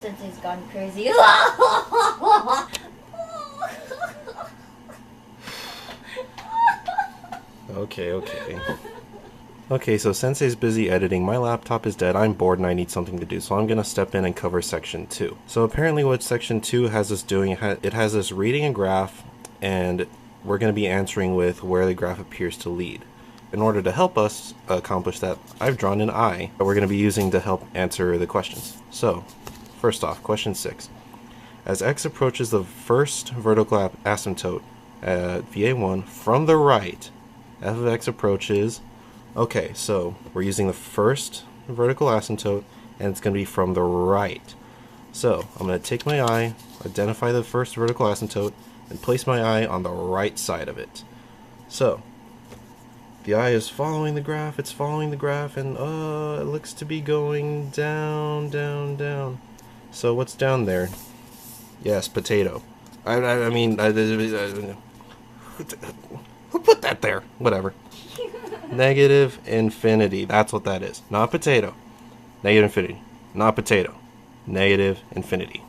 Sensei's gone crazy. Okay. Okay, so Sensei's busy editing, my laptop is dead, I'm bored and I need something to do, so I'm gonna step in and cover section 2. So apparently what section 2 has us doing, it has us reading a graph, and we're gonna be answering with where the graph appears to lead. In order to help us accomplish that, I've drawn an eye that we're gonna be using to help answer the questions. So, first off, question 6. As x approaches the first vertical asymptote at VA1 from the right, f of x approaches. Okay, so we're using the first vertical asymptote, and it's going to be from the right. So I'm going to take my eye, identify the first vertical asymptote, and place my eye on the right side of it. So the eye is following the graph, it's following the graph, and it looks to be going down, down, down. So what's down there? Yes, potato. I mean, who put that there? Whatever. Negative infinity. That's what that is. Not potato. Negative infinity. Not potato. Negative infinity.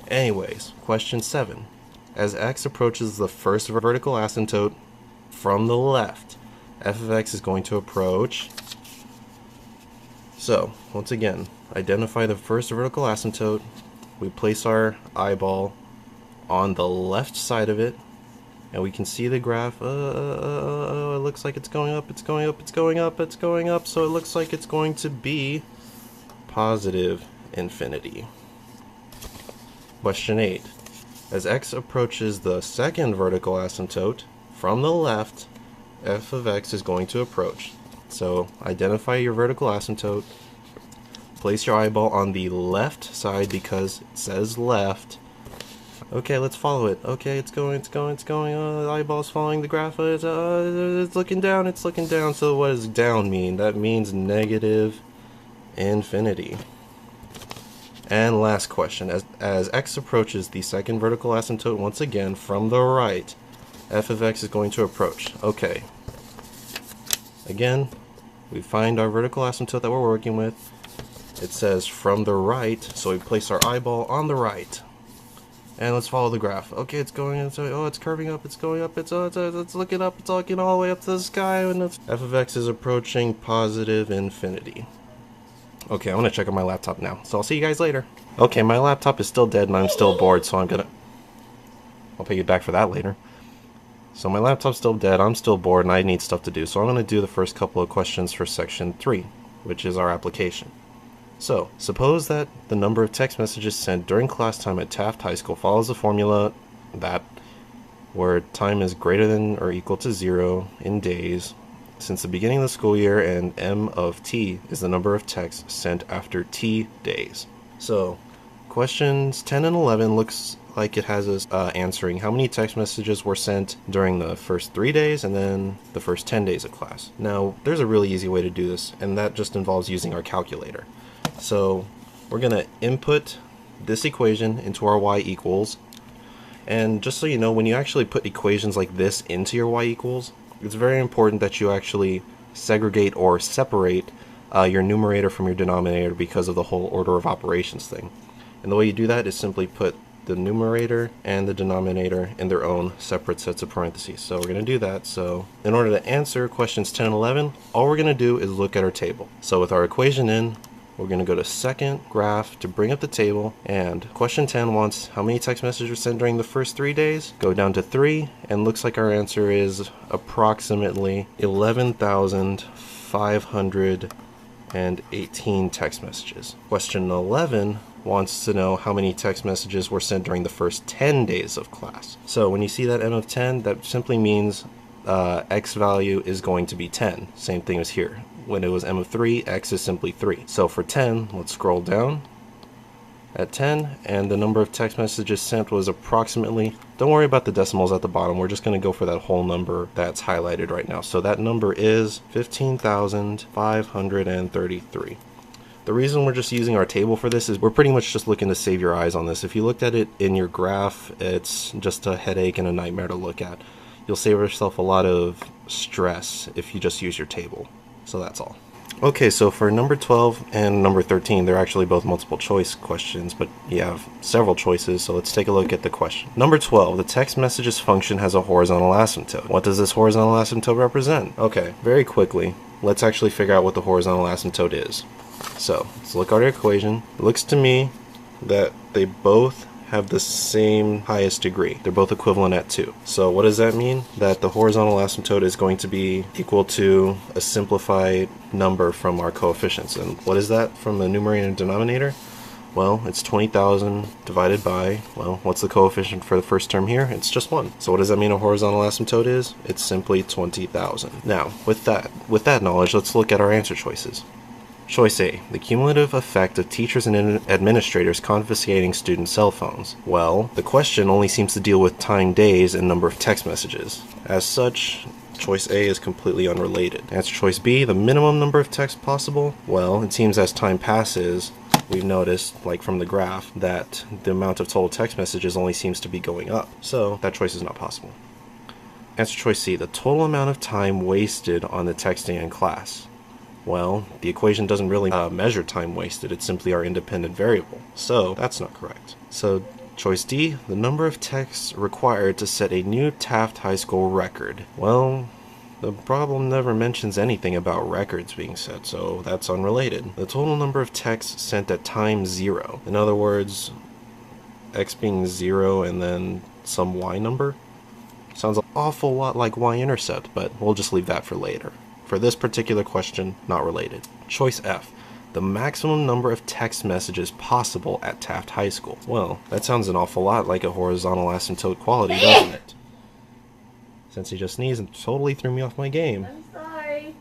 Anyways, question 7. As x approaches the first vertical asymptote from the left, f of x is going to approach. So, once again, identify the first vertical asymptote. We place our eyeball on the left side of it, and we can see the graph. It looks like it's going up, it's going up, it's going up, it's going up, so it looks like it's going to be positive infinity. Question 8. As x approaches the second vertical asymptote from the left, f of x is going to approach. So identify your vertical asymptote, place your eyeball on the left side because it says left. Okay, let's follow it. Okay, it's going. Oh, the eyeball's following the graph. It's looking down, it's looking down. So what does down mean? That means negative infinity. And last question. As x approaches the second vertical asymptote once again from the right, f of x is going to approach. Okay. Again, we find our vertical asymptote that we're working with. It says from the right, so we place our eyeball on the right. And let's follow the graph. Okay, it's going, it's curving up, it's going up, it's looking up, it's looking all the way up to the sky, and f of x is approaching positive infinity. Okay, I'm gonna check on my laptop now, so I'll see you guys later. Okay, my laptop is still dead and I'm still bored, so I'll pay you back for that later. So my laptop's still dead, I'm still bored, and I need stuff to do, so I'm gonna do the first couple of questions for section 3, which is our application. So, suppose that the number of text messages sent during class time at Taft High School follows the formula that where time is greater than or equal to 0 in days since the beginning of the school year, and m of t is the number of texts sent after t days. So, questions 10 and 11 looks like it has us answering how many text messages were sent during the first 3 days and then the first 10 days of class. Now, there's a really easy way to do this, and that just involves using our calculator. So we're going to input this equation into our y equals, and just so you know, when you actually put equations like this into your y equals, it's very important that you actually segregate or separate your numerator from your denominator because of the whole order of operations thing. And the way you do that is simply put the numerator and the denominator in their own separate sets of parentheses. So we're going to do that. So in order to answer questions 10 and 11, all we're going to do is look at our table. So with our equation in, we're going to go to second graph to bring up the table, and question 10 wants how many text messages were sent during the first 3 days. Go down to 3, and looks like our answer is approximately 11,518 text messages. Question 11 wants to know how many text messages were sent during the first 10 days of class. So when you see that m of 10, that simply means x value is going to be 10. Same thing as here. When it was m of 3, x is simply 3. So for 10, let's scroll down at 10, and the number of text messages sent was approximately, don't worry about the decimals at the bottom, we're just going to go for that whole number that's highlighted right now. So that number is 15,533. The reason we're just using our table for this is we're pretty much just looking to save your eyes on this. If you looked at it in your graph, it's just a headache and a nightmare to look at. You'll save yourself a lot of stress if you just use your table. So that's all. Okay, so for number 12 and number 13, they're actually both multiple choice questions, but you have several choices, so let's take a look at the question. Number 12, the text messages function has a horizontal asymptote. What does this horizontal asymptote represent? Okay, very quickly, let's actually figure out what the horizontal asymptote is. So, let's look at our equation. It looks to me that they both have the same highest degree. They're both equivalent at 2. So what does that mean? That the horizontal asymptote is going to be equal to a simplified number from our coefficients. And what is that from the numerator and denominator? Well, it's 20,000 divided by, well, what's the coefficient for the first term here? It's just 1. So what does that mean a horizontal asymptote is? It's simply 20,000. Now, with that knowledge, let's look at our answer choices. Choice A, the cumulative effect of teachers and administrators confiscating students' cell phones. Well, the question only seems to deal with time, days, and number of text messages. As such, choice A is completely unrelated. Answer choice B, the minimum number of texts possible. Well, it seems as time passes, we've noticed, like from the graph, that the amount of total text messages only seems to be going up. So that choice is not possible. Answer choice C, the total amount of time wasted on the texting in class. Well, the equation doesn't really measure time wasted, it's simply our independent variable. So that's not correct. So choice D, the number of texts required to set a new Taft High School record. Well, the problem never mentions anything about records being set, so that's unrelated. The total number of texts sent at time 0. In other words, x being 0 and then some y number. Sounds an awful lot like Y-Intercept, but we'll just leave that for later. For this particular question, not related. Choice F, the maximum number of text messages possible at Taft High School. Well, that sounds an awful lot like a horizontal asymptote quality, doesn't it? Since he just sneezed and totally threw me off my game. I'm sorry.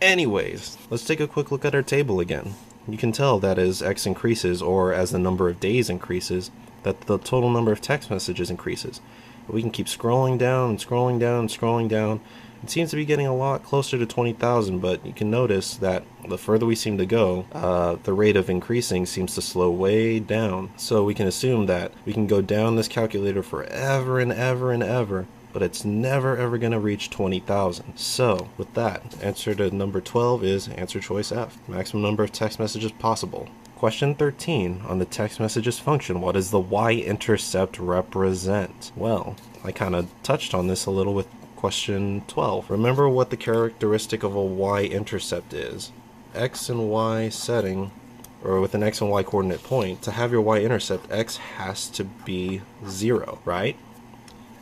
Anyways, let's take a quick look at our table again. You can tell that as x increases, or as the number of days increases, that the total number of text messages increases. We can keep scrolling down and scrolling down and scrolling down. It seems to be getting a lot closer to 20,000, but you can notice that the further we seem to go, the rate of increasing seems to slow way down. So we can assume that we can go down this calculator forever and ever and ever, but it's never ever going to reach 20,000. So with that, answer to number 12 is answer choice F, maximum number of text messages possible. Question 13, on the text messages function, what does the Y-intercept represent? Well, I kind of touched on this a little with question 12. Remember what the characteristic of a Y-intercept is. X and Y setting, or with an X and Y coordinate point, to have your Y-intercept, X has to be 0, right?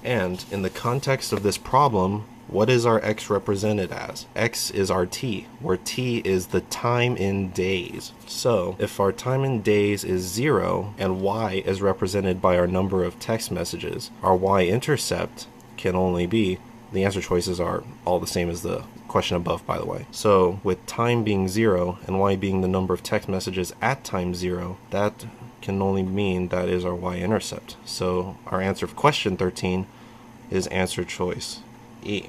And in the context of this problem, what is our X represented as? X is our T, where T is the time in days. So if our time in days is 0 and Y is represented by our number of text messages, our Y-intercept can only be, the answer choices are all the same as the question above, by the way. So with time being 0 and Y being the number of text messages at time 0, that can only mean that is our Y-intercept. So our answer for question 13 is answer choice E,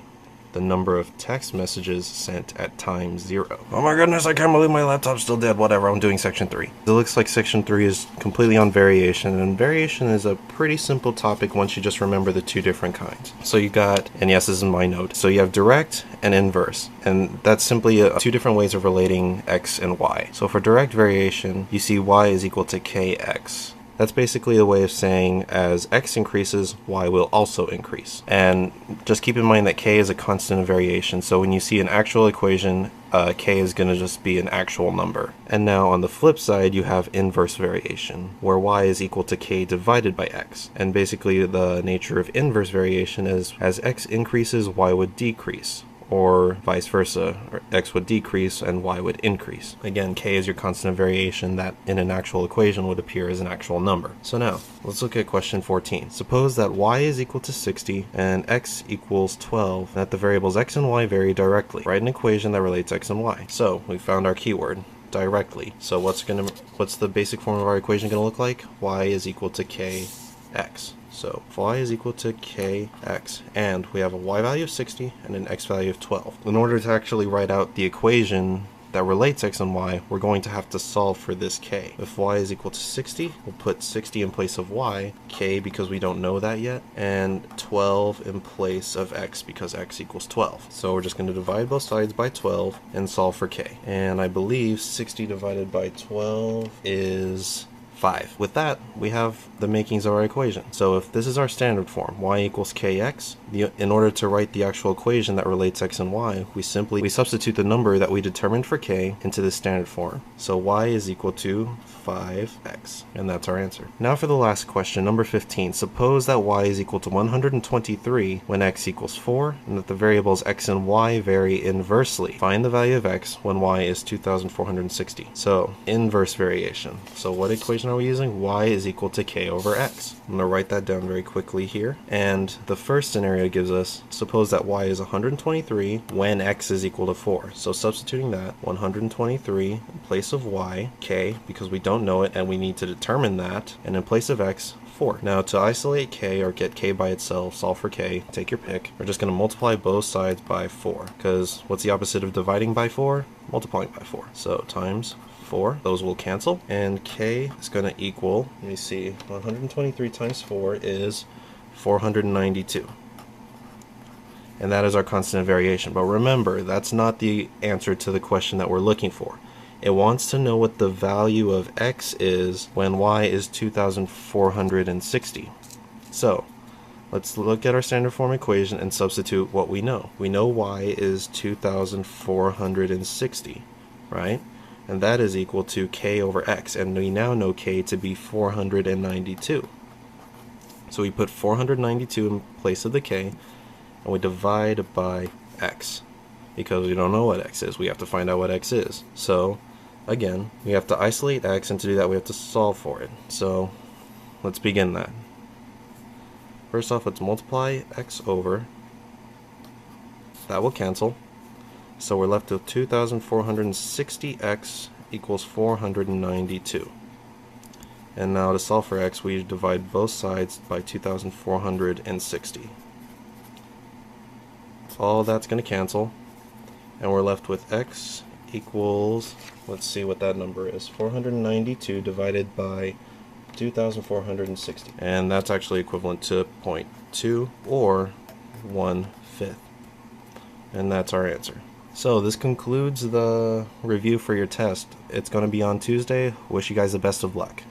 the number of text messages sent at time 0. Oh my goodness, I can't believe my laptop's still dead. Whatever, I'm doing section 3. It looks like section 3 is completely on variation, and variation is a pretty simple topic once you just remember the two different kinds. So you got, and yes, this is my note, so you have direct and inverse, and that's simply two different ways of relating x and y. So for direct variation, you see y is equal to kx. That's basically a way of saying as x increases, y will also increase. And just keep in mind that k is a constant of variation, so when you see an actual equation, k is going to just be an actual number. And now on the flip side, you have inverse variation, where y is equal to k divided by x. And basically the nature of inverse variation is as x increases, y would decrease, or vice versa, or x would decrease and y would increase. Again, k is your constant of variation that in an actual equation would appear as an actual number. So now, let's look at question 14. Suppose that y is equal to 60 and x equals 12, and that the variables x and y vary directly. Write an equation that relates x and y. So, we found our keyword, directly. So what's the basic form of our equation gonna look like? Y is equal to kx. So y is equal to kx, and we have a y value of 60 and an x value of 12. In order to actually write out the equation that relates x and y, we're going to have to solve for this k. If y is equal to 60, we'll put 60 in place of y, k because we don't know that yet, and 12 in place of x because x equals 12. So we're just going to divide both sides by 12 and solve for k. And I believe 60 divided by 12 is 5. With that, we have the makings of our equation. So if this is our standard form, y equals kx, in order to write the actual equation that relates x and y, we substitute the number that we determined for k into the standard form. So y is equal to 5x, and that's our answer. Now for the last question, number 15. Suppose that y is equal to 123 when x equals 4, and that the variables x and y vary inversely. Find the value of x when y is 2460. So, inverse variation. So what equation are we using? Y is equal to k over x. I'm going to write that down very quickly here. And the first scenario gives us, suppose that y is 123 when x is equal to 4. So substituting that, 123 in place of y, k, because we don't know it and we need to determine that, and in place of x, 4. Now to isolate k or get k by itself, solve for k, take your pick. We're just going to multiply both sides by 4, because what's the opposite of dividing by 4? Multiplying by 4. So times 4, those will cancel, and k is going to equal, let me see, 123 times 4 is 492. And that is our constant of variation. But remember, that's not the answer to the question that we're looking for. It wants to know what the value of x is when y is 2460. So, let's look at our standard form equation and substitute what we know. We know y is 2460, right? And that is equal to k over x, and we now know k to be 492. So we put 492 in place of the k, and we divide by x. Because we don't know what x is, we have to find out what x is. So, again, we have to isolate x, and to do that we have to solve for it. So, let's begin that. First off, let's multiply x over. That will cancel. So we're left with 2460x equals 492. And now to solve for x, we divide both sides by 2460. All that's going to cancel, and we're left with x equals, let's see what that number is, 492 divided by 2460. And that's actually equivalent to 0.2 or 1/5. And that's our answer. So this concludes the review for your test. It's going to be on Tuesday. Wish you guys the best of luck.